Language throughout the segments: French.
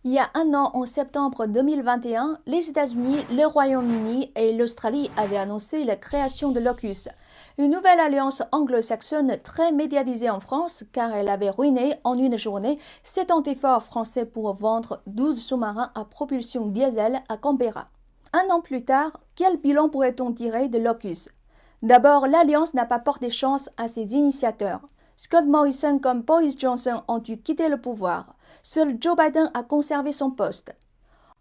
Il y a un an, en septembre 2021, les États-Unis, le Royaume-Uni et l'Australie avaient annoncé la création de l'AUKUS, une nouvelle alliance anglo-saxonne très médiatisée en France car elle avait ruiné en une journée 70 efforts français pour vendre 12 sous-marins à propulsion diesel à Canberra. Un an plus tard, quel bilan pourrait-on tirer de l'AUKUS? D'abord, l'alliance n'a pas porté chance à ses initiateurs. Scott Morrison comme Boris Johnson ont dû quitter le pouvoir. Seul Joe Biden a conservé son poste.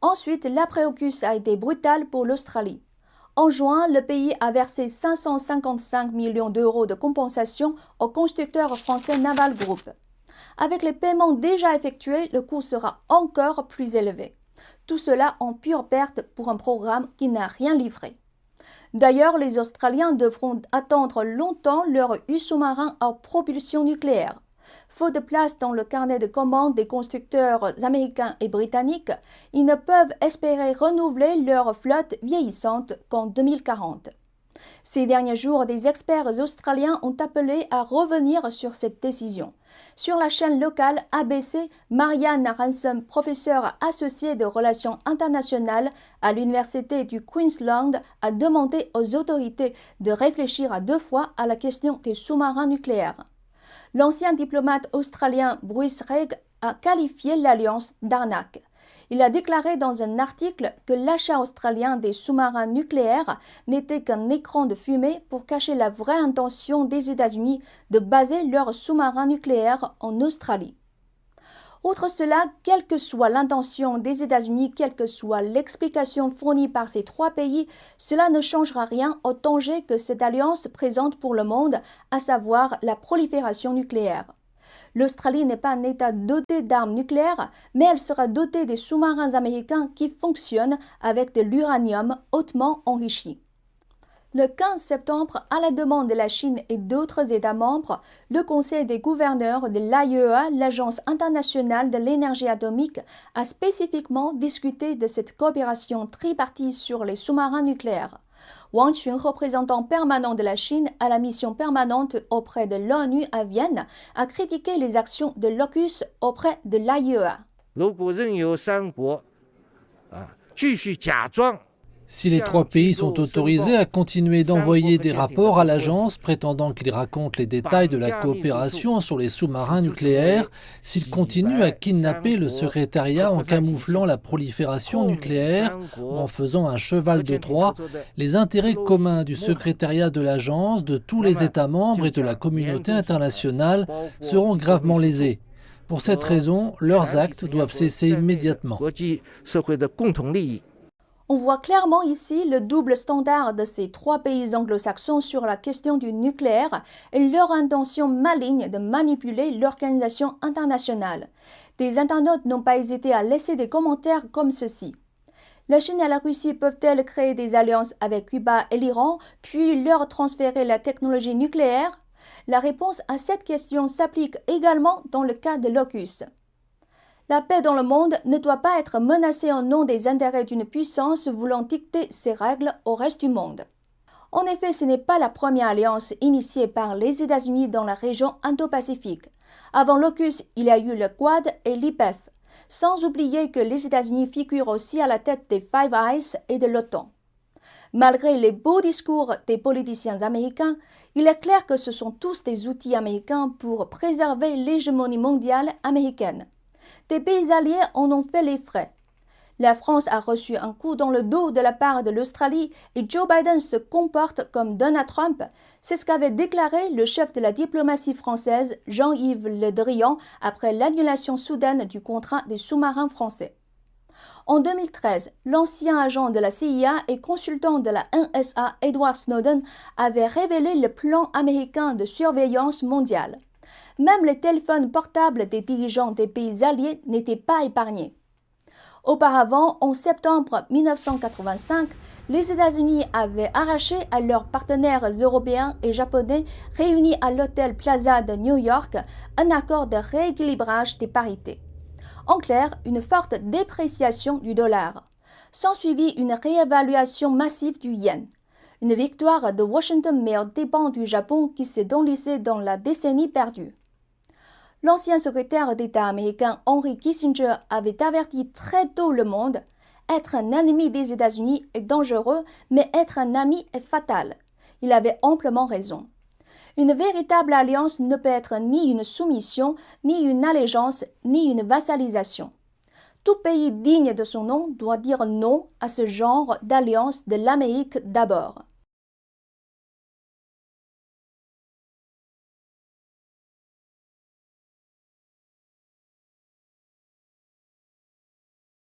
Ensuite, l'après-AUKUS a été brutal pour l'Australie. En juin, le pays a versé 555 millions d'euros de compensation au constructeur français Naval Group. Avec les paiements déjà effectués, le coût sera encore plus élevé. Tout cela en pure perte pour un programme qui n'a rien livré. D'ailleurs, les Australiens devront attendre longtemps leur sous-marin à propulsion nucléaire. Faute de place dans le carnet de commandes des constructeurs américains et britanniques, ils ne peuvent espérer renouveler leur flotte vieillissante qu'en 2040. Ces derniers jours, des experts australiens ont appelé à revenir sur cette décision. Sur la chaîne locale ABC, Marianne Ransom, professeure associée de relations internationales à l'Université du Queensland, a demandé aux autorités de réfléchir à deux fois à la question des sous-marins nucléaires. L'ancien diplomate australien Bruce Ragg a qualifié l'alliance d'arnaque. Il a déclaré dans un article que l'achat australien des sous-marins nucléaires n'était qu'un écran de fumée pour cacher la vraie intention des États-Unis de baser leurs sous-marins nucléaires en Australie. Outre cela, quelle que soit l'intention des États-Unis, quelle que soit l'explication fournie par ces trois pays, cela ne changera rien au danger que cette alliance présente pour le monde, à savoir la prolifération nucléaire. L'Australie n'est pas un État doté d'armes nucléaires, mais elle sera dotée des sous-marins américains qui fonctionnent avec de l'uranium hautement enrichi. Le 15 septembre, à la demande de la Chine et d'autres États membres, le Conseil des gouverneurs de l'AIEA, l'Agence internationale de l'énergie atomique, a spécifiquement discuté de cette coopération tripartite sur les sous-marins nucléaires. Wang Qun, représentant permanent de la Chine à la mission permanente auprès de l'ONU à Vienne, a critiqué les actions de l'AUKUS auprès de l'AIEA. Si les trois pays sont autorisés à continuer d'envoyer des rapports à l'agence prétendant qu'ils racontent les détails de la coopération sur les sous-marins nucléaires, s'ils continuent à kidnapper le secrétariat en camouflant la prolifération nucléaire ou en faisant un cheval de Troie, les intérêts communs du secrétariat de l'agence, de tous les États membres et de la communauté internationale seront gravement lésés. Pour cette raison, leurs actes doivent cesser immédiatement. On voit clairement ici le double standard de ces trois pays anglo-saxons sur la question du nucléaire et leur intention maligne de manipuler l'organisation internationale. Des internautes n'ont pas hésité à laisser des commentaires comme ceci. La Chine et la Russie peuvent-elles créer des alliances avec Cuba et l'Iran, puis leur transférer la technologie nucléaire? La réponse à cette question s'applique également dans le cas de l'AUKUS. La paix dans le monde ne doit pas être menacée au nom des intérêts d'une puissance voulant dicter ses règles au reste du monde. En effet, ce n'est pas la première alliance initiée par les États-Unis dans la région Indo-Pacifique. Avant l'AUKUS, il y a eu le Quad et l'IPEF, sans oublier que les États-Unis figurent aussi à la tête des Five Eyes et de l'OTAN. Malgré les beaux discours des politiciens américains, il est clair que ce sont tous des outils américains pour préserver l'hégémonie mondiale américaine. Des pays alliés en ont fait les frais. La France a reçu un coup dans le dos de la part de l'Australie et Joe Biden se comporte comme Donald Trump. C'est ce qu'avait déclaré le chef de la diplomatie française, Jean-Yves Le Drian, après l'annulation soudaine du contrat des sous-marins français. En 2013, l'ancien agent de la CIA et consultant de la NSA, Edward Snowden, avait révélé le plan américain de surveillance mondiale. Même les téléphones portables des dirigeants des pays alliés n'étaient pas épargnés. Auparavant, en septembre 1985, les États-Unis avaient arraché à leurs partenaires européens et japonais réunis à l'hôtel Plaza de New York un accord de rééquilibrage des parités. En clair, une forte dépréciation du dollar. S'ensuivit une réévaluation massive du yen. Une victoire de Washington mais aux dépens du Japon qui s'est enlisé dans la décennie perdue. L'ancien secrétaire d'État américain Henry Kissinger avait averti très tôt le monde: être un ennemi des États-Unis est dangereux, mais être un ami est fatal. Il avait amplement raison. Une véritable alliance ne peut être ni une soumission, ni une allégeance, ni une vassalisation. Tout pays digne de son nom doit dire non à ce genre d'alliance de l'Amérique d'abord.